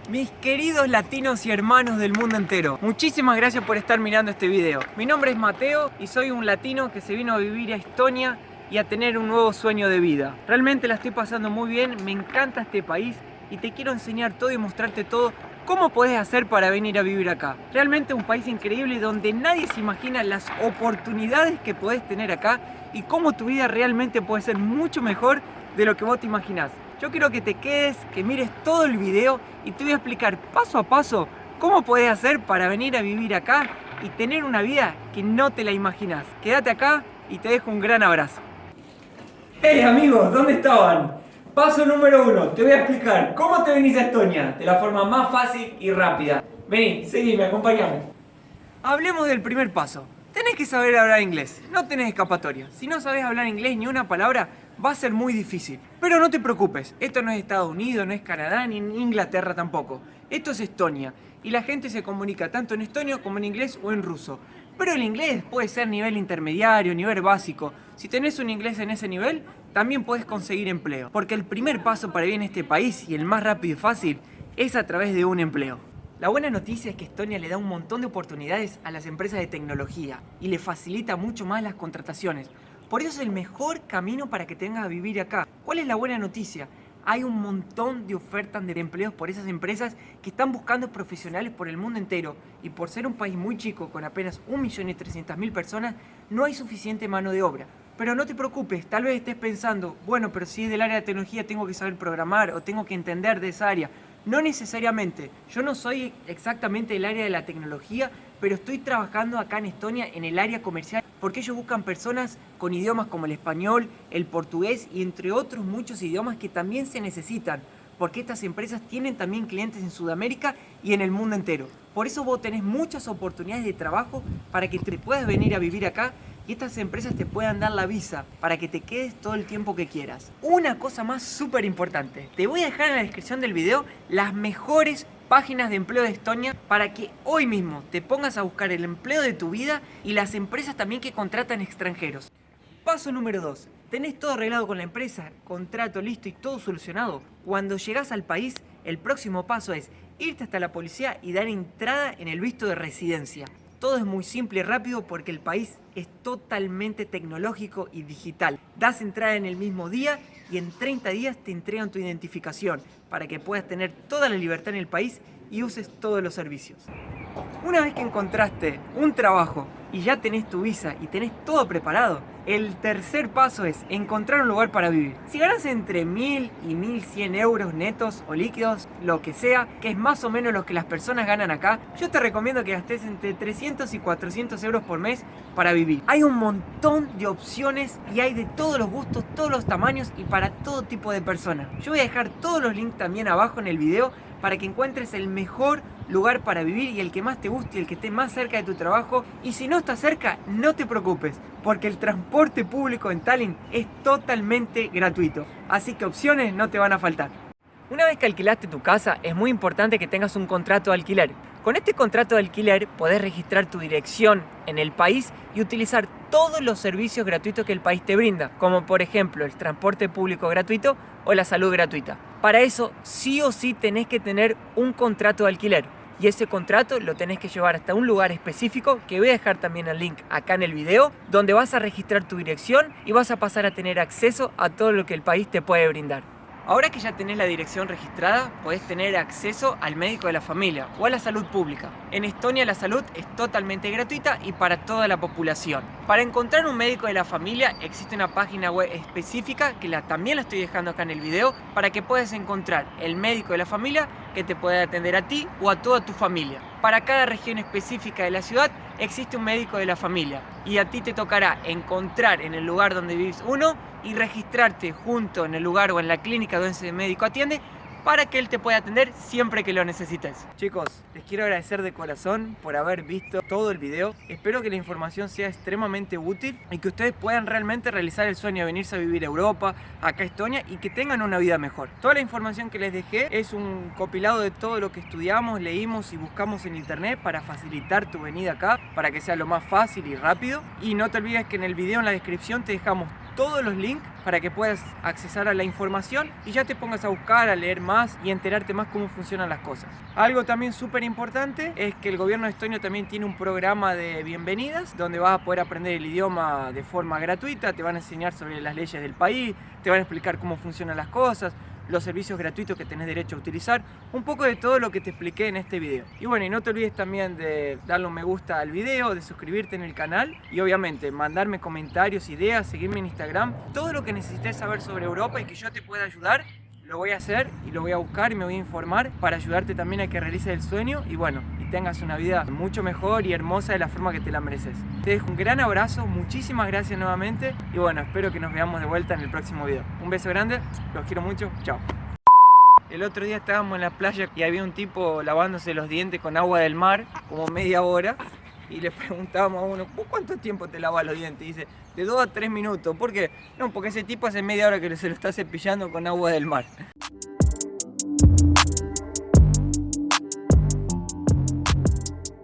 Mis queridos latinos y hermanos del mundo entero, muchísimas gracias por estar mirando este video. Mi nombre es Mateo y soy un latino que se vino a vivir a Estonia y a tener un nuevo sueño de vida. Realmente la estoy pasando muy bien, me encanta este país y te quiero enseñar todo y mostrarte todo cómo podés hacer para venir a vivir acá. Realmente un país increíble donde nadie se imagina las oportunidades que podés tener acá y cómo tu vida realmente puede ser mucho mejor de lo que vos te imaginás. Yo quiero que te quedes, que mires todo el video y te voy a explicar paso a paso cómo podés hacer para venir a vivir acá y tener una vida que no te la imaginás. Quédate acá y te dejo un gran abrazo. Hey amigos, ¿dónde estaban? Paso número 1, te voy a explicar cómo te venís a Estonia de la forma más fácil y rápida. Vení, seguime, acompáñame. Hablemos del primer paso. Tenés que saber hablar inglés, no tenés escapatoria. Si no sabés hablar inglés ni una palabra, va a ser muy difícil. Pero no te preocupes, esto no es Estados Unidos, no es Canadá, ni Inglaterra tampoco. Esto es Estonia, y la gente se comunica tanto en estonio como en inglés o en ruso. Pero el inglés puede ser nivel intermediario, nivel básico. Si tenés un inglés en ese nivel, también podés conseguir empleo. Porque el primer paso para vivir en este país, y el más rápido y fácil, es a través de un empleo. La buena noticia es que Estonia le da un montón de oportunidades a las empresas de tecnología y le facilita mucho más las contrataciones. Por eso es el mejor camino para que te vengas a vivir acá. ¿Cuál es la buena noticia? Hay un montón de ofertas de empleos por esas empresas que están buscando profesionales por el mundo entero. Y por ser un país muy chico, con apenas 1.300.000 personas, no hay suficiente mano de obra. Pero no te preocupes, tal vez estés pensando, bueno, pero si es del área de tecnología tengo que saber programar o tengo que entender de esa área. No necesariamente, yo no soy exactamente del área de la tecnología, pero estoy trabajando acá en Estonia en el área comercial porque ellos buscan personas con idiomas como el español, el portugués y entre otros muchos idiomas que también se necesitan, porque estas empresas tienen también clientes en Sudamérica y en el mundo entero. Por eso vos tenés muchas oportunidades de trabajo para que te puedas venir a vivir acá y estas empresas te puedan dar la visa para que te quedes todo el tiempo que quieras. Una cosa más súper importante, te voy a dejar en la descripción del video las mejores páginas de empleo de Estonia para que hoy mismo te pongas a buscar el empleo de tu vida y las empresas también que contratan extranjeros. Paso número 2. Tenés todo arreglado con la empresa, contrato listo y todo solucionado. Cuando llegás al país, el próximo paso es irte hasta la policía y dar entrada en el visto de residencia. Todo es muy simple y rápido porque el país es totalmente tecnológico y digital. Das entrada en el mismo día y en 30 días te entregan tu identificación para que puedas tener toda la libertad en el país y uses todos los servicios. Una vez que encontraste un trabajo y ya tenés tu visa y tenés todo preparado, el tercer paso es encontrar un lugar para vivir. Si ganas entre 1.000 y 1.100 euros netos o líquidos, lo que sea, que es más o menos lo que las personas ganan acá, yo te recomiendo que gastes entre 300 y 400 euros por mes para vivir. Hay un montón de opciones y hay de todos los gustos, todos los tamaños y para todo tipo de personas. Yo voy a dejar todos los links también abajo en el video para que encuentres el mejor lugar para vivir y el que más te guste y el que esté más cerca de tu trabajo. Y si no está cerca, no te preocupes, porque el transporte público en Tallinn es totalmente gratuito. Así que opciones no te van a faltar. Una vez que alquilaste tu casa, es muy importante que tengas un contrato de alquiler. Con este contrato de alquiler podés registrar tu dirección en el país y utilizar todos los servicios gratuitos que el país te brinda, como por ejemplo el transporte público gratuito o la salud gratuita. Para eso sí o sí tenés que tener un contrato de alquiler y ese contrato lo tenés que llevar hasta un lugar específico que voy a dejar también el link acá en el video, donde vas a registrar tu dirección y vas a pasar a tener acceso a todo lo que el país te puede brindar. Ahora que ya tenés la dirección registrada, podés tener acceso al médico de la familia o a la salud pública. En Estonia la salud es totalmente gratuita y para toda la población. Para encontrar un médico de la familia existe una página web específica que también la estoy dejando acá en el video para que puedas encontrar el médico de la familia que te pueda atender a ti o a toda tu familia. Para cada región específica de la ciudad existe un médico de la familia y a ti te tocará encontrar en el lugar donde vives uno y registrarte junto en el lugar o en la clínica donde ese médico atiende para que él te pueda atender siempre que lo necesites. Chicos, les quiero agradecer de corazón por haber visto todo el video. Espero que la información sea extremadamente útil y que ustedes puedan realmente realizar el sueño de venirse a vivir a Europa, acá a Estonia y que tengan una vida mejor. Toda la información que les dejé es un compilado de todo lo que estudiamos, leímos y buscamos en internet para facilitar tu venida acá, para que sea lo más fácil y rápido. Y no te olvides que en el video, en la descripción, te dejamos todos los links para que puedas accesar a la información y ya te pongas a buscar, a leer más y enterarte más cómo funcionan las cosas. Algo también súper importante es que el gobierno estonio también tiene un programa de bienvenidas donde vas a poder aprender el idioma de forma gratuita, te van a enseñar sobre las leyes del país, te van a explicar cómo funcionan las cosas, los servicios gratuitos que tenés derecho a utilizar, un poco de todo lo que te expliqué en este video. Y bueno, y no te olvides también de darle un me gusta al video, de suscribirte en el canal y obviamente mandarme comentarios, ideas, seguirme en Instagram, todo lo que necesites saber sobre Europa y que yo te pueda ayudar, lo voy a hacer y lo voy a buscar y me voy a informar para ayudarte también a que realices el sueño y bueno, y tengas una vida mucho mejor y hermosa de la forma que te la mereces. Te dejo un gran abrazo, muchísimas gracias nuevamente y bueno, espero que nos veamos de vuelta en el próximo video. Un beso grande, los quiero mucho, chao. El otro día estábamos en la playa y había un tipo lavándose los dientes con agua del mar, como media hora, y le preguntábamos a uno, ¿vos cuánto tiempo te lavas los dientes? Y dice, de 2 a 3 minutos. ¿Por qué? No, porque ese tipo hace media hora que se lo está cepillando con agua del mar.